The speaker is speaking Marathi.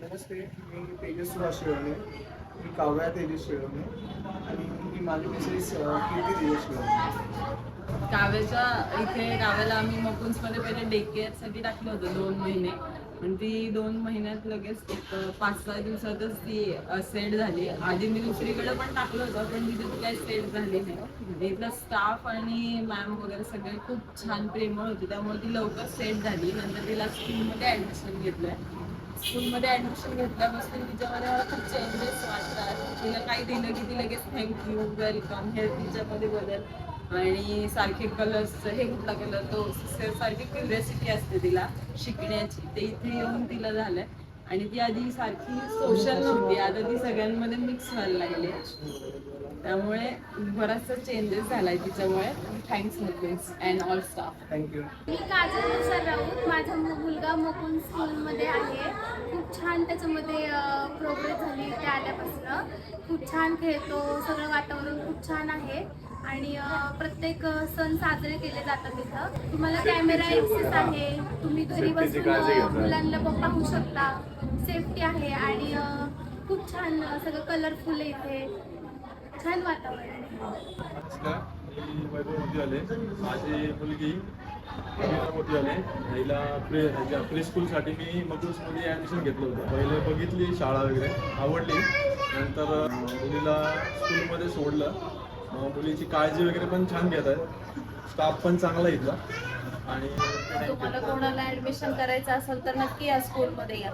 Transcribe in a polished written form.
नमस्ते, मी तेजस सुभाष शिरोणे, मी काव्या तेजस शिरोणे आणि मी माझी मिसेस कीर्ती तेजस शिरोणे. काव्याच्या इथे काव्याला आम्ही मकुन्समध्ये पहिले डे केअरसाठी टाकलं होतं 2 महिने. पण ती 2 महिन्यात लगेच एक 5-6 दिवसातच ती सेट झाली. आधी मी दुसरीकडे पण टाकलं होतं पण तिथे ती काही सेट झाली नाही. इथला स्टाफ आणि मॅम वगैरे सगळे खूप छान प्रेमळ होते, त्यामुळे ती लवकर सेट झाली. नंतर तिला स्कूलमध्ये ॲडमिशन घेतलंय. स्कूलमध्ये ॲडमिशन घेतल्यापासून तिच्यामध्ये मला खूप चेंजेस वाटतात. तिला काही दिलं की ती लगेच थँक्यू, वेलकम हे तिच्यामध्ये बदल. आणि सारखे कलर्स, हे कुठला कलर तो, सारखी क्युरियोसिटी असते तिला शिकण्याची, ते इथे येऊन तिला झालंय. आणि ती आधी सारखी सोशल नव्हती, आता ती सगळ्यांमध्ये मिक्स व्हायला लागली. त्यामुळे बराचसा चेंजेस झालाय तिच्यामुळे. थँक्स मकुन्स अँड ऑल स्टाफ. थँक्यू. मी काजल नुसार राऊत. माझा मुलगा मुकुंद स्कूलमध्ये आहे. खूप छान त्याच्यामध्ये प्रोग्रेस झाली ते आल्यापासून. खूप छान खेळतो, सगळं वातावरण खूप छान आहे आणि प्रत्येक सण साजरे केले जातात इथं. तुम्हाला कॅमेरा ॲक्सेस आहे, तुम्ही घरी बसून मुलांना पाहू शकता, सेफ्टी आहे आणि खूप छान सगळं कलरफुल आहे इथे, छान वातावरण आहे. नमस्कार, मी वैभव मोतीवाले. माझी मुलगी मोतीवाले हिला प्री स्कूलसाठी मी मकुन्समध्ये ॲडमिशन घेतलं होतं. पहिले बघितली शाळा वगैरे, आवडली. नंतर मुलीला स्कूलमध्ये सोडलं. मुलीची काळजी वगैरे पण छान घेत आहेत, स्टाफ पण चांगला इथला. आणि तुम्हाला कोणाला ॲडमिशन करायचं असेल तर नक्की या स्कूलमध्ये या.